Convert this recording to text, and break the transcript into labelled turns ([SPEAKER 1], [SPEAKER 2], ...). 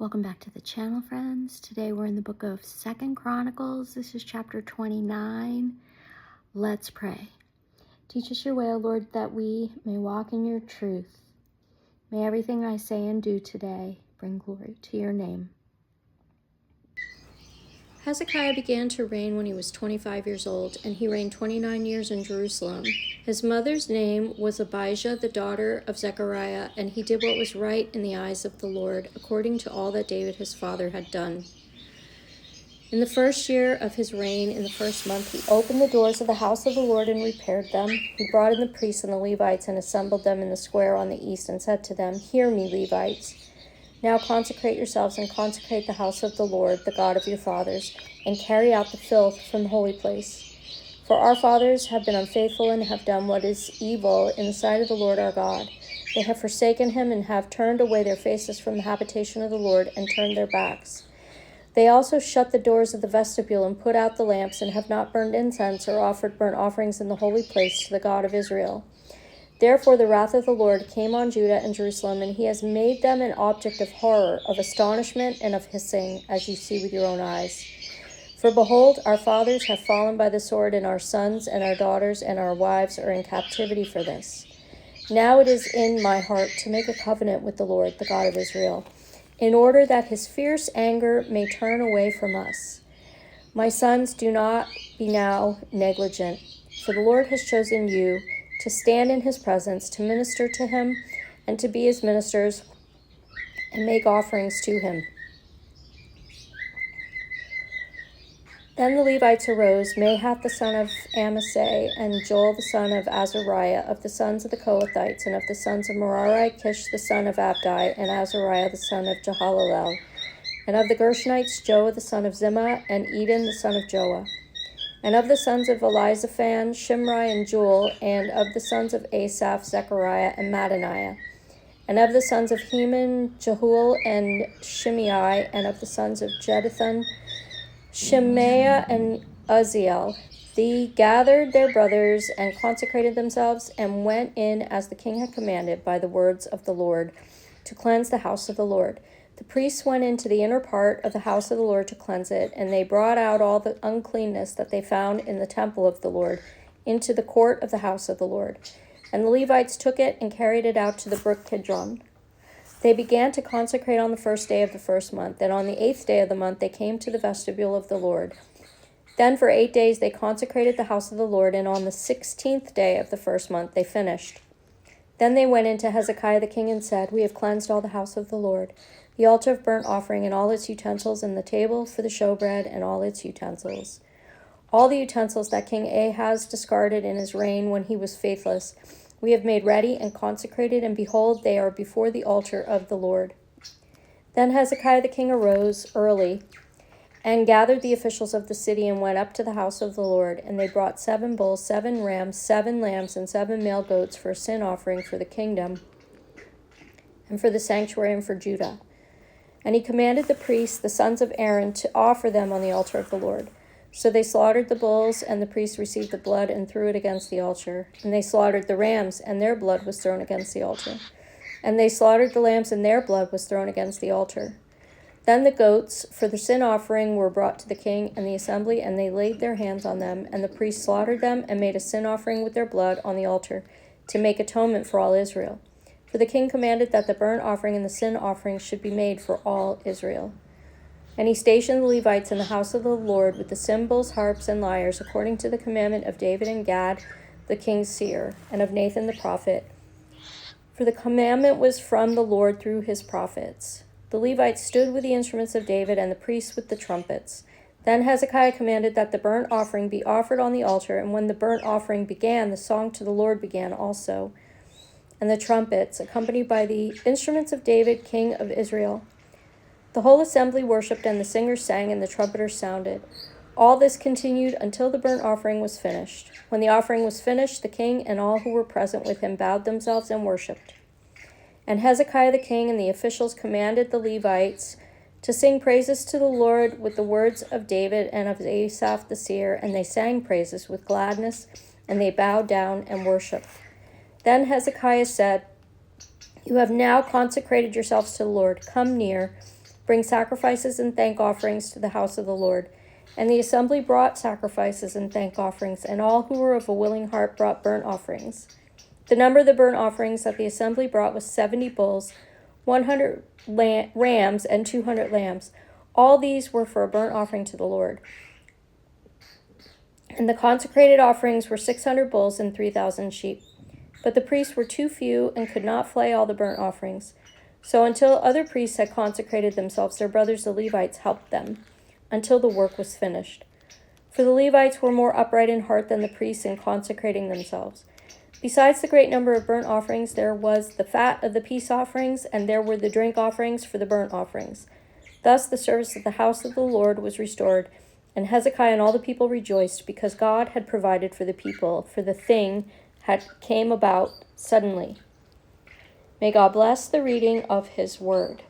[SPEAKER 1] Welcome back to the channel, friends. Today we're in the book of 2 Chronicles. This is chapter 29. Let's pray. Teach us your way, O Lord, that we may walk in your truth. May everything I say and do today bring glory to your name. Hezekiah began to reign when he was 25 years old, and he reigned 29 years in Jerusalem. His mother's name was Abijah, the daughter of Zechariah, and he did what was right in the eyes of the Lord, according to all that David his father had done. In the first year of his reign, in the first month, he opened the doors of the house of the Lord and repaired them. He brought in the priests and the Levites and assembled them in the square on the east and said to them, "Hear me, Levites. Now consecrate yourselves and consecrate the house of the Lord, the God of your fathers, and carry out the filth from the holy place. For our fathers have been unfaithful and have done what is evil in the sight of the Lord our God. They have forsaken him and have turned away their faces from the habitation of the Lord and turned their backs. They also shut the doors of the vestibule and put out the lamps and have not burned incense or offered burnt offerings in the holy place to the God of Israel. Therefore the wrath of the Lord came on Judah and Jerusalem, and he has made them an object of horror, of astonishment, and of hissing, as you see with your own eyes. For behold, our fathers have fallen by the sword, and our sons and our daughters and our wives are in captivity for this. Now it is in my heart to make a covenant with the Lord, the God of Israel, in order that his fierce anger may turn away from us. My sons, do not be now negligent, for the Lord has chosen you to stand in his presence, to minister to him, and to be his ministers, and make offerings to him." Then the Levites arose, Mahath the son of Amasai, and Joel the son of Azariah, of the sons of the Kohathites, and of the sons of Merari, Kish the son of Abdi, and Azariah the son of Jehalalel, and of the Gershonites, Joah the son of Zimmah, and Eden the son of Joah. And of the sons of Elizaphan, Shimri and Joel, and of the sons of Asaph, Zechariah and Mattaniah. And of the sons of Heman, Jehuel and Shimei, and of the sons of Jeduthun, Shemaiah and Uzziel. They gathered their brothers and consecrated themselves, and went in as the king had commanded by the words of the Lord, to cleanse the house of the Lord. The priests went into the inner part of the house of the Lord to cleanse it, and they brought out all the uncleanness that they found in the temple of the Lord into the court of the house of the Lord. And the Levites took it and carried it out to the brook Kidron. They began to consecrate on the first day of the first month, and on the 8th day of the month they came to the vestibule of the Lord. Then for 8 days they consecrated the house of the Lord, and on the 16th day of the first month they finished. Then they went into Hezekiah the king and said, "We have cleansed all the house of the Lord, the altar of burnt offering and all its utensils, and the table for the showbread and all its utensils. All the utensils that King Ahaz discarded in his reign when he was faithless, we have made ready and consecrated, and behold, they are before the altar of the Lord." Then Hezekiah the king arose early and gathered the officials of the city and went up to the house of the Lord. And they brought 7 bulls, 7 rams, 7 lambs, and 7 male goats for a sin offering for the kingdom and for the sanctuary and for Judah. And he commanded the priests, the sons of Aaron, to offer them on the altar of the Lord. So they slaughtered the bulls, and the priests received the blood and threw it against the altar. And they slaughtered the rams, and their blood was thrown against the altar. And they slaughtered the lambs, and their blood was thrown against the altar. Then the goats for the sin offering were brought to the king and the assembly, and they laid their hands on them. And the priests slaughtered them and made a sin offering with their blood on the altar to make atonement for all Israel. For the king commanded that the burnt offering and the sin offering should be made for all Israel. And he stationed the Levites in the house of the Lord with the cymbals, harps, and lyres, according to the commandment of David and Gad the king's seer, and of Nathan the prophet. For the commandment was from the Lord through his prophets. The Levites stood with the instruments of David, and the priests with the trumpets. Then Hezekiah commanded that the burnt offering be offered on the altar, and when the burnt offering began, the song to the Lord began also, and the trumpets, accompanied by the instruments of David, king of Israel. The whole assembly worshipped, and the singers sang, and the trumpeters sounded. All this continued until the burnt offering was finished. When the offering was finished, the king and all who were present with him bowed themselves and worshipped. And Hezekiah the king and the officials commanded the Levites to sing praises to the Lord with the words of David and of Asaph the seer, and they sang praises with gladness, and they bowed down and worshipped. Then Hezekiah said, "You have now consecrated yourselves to the Lord. Come near, bring sacrifices and thank offerings to the house of the Lord. And the assembly brought sacrifices and thank offerings, and all who were of a willing heart brought burnt offerings. The number of the burnt offerings that the assembly brought was 70 bulls, 100 rams, and 200 lambs. All these were for a burnt offering to the Lord. And the consecrated offerings were 600 bulls and 3,000 sheep. But the priests were too few and could not flay all the burnt offerings. So until other priests had consecrated themselves, their brothers the Levites helped them, until the work was finished. For the Levites were more upright in heart than the priests in consecrating themselves. Besides the great number of burnt offerings, there was the fat of the peace offerings, and there were the drink offerings for the burnt offerings. Thus the service of the house of the Lord was restored, and Hezekiah and all the people rejoiced, because God had provided for the people, for the thing had came about suddenly. May God bless the reading of his word.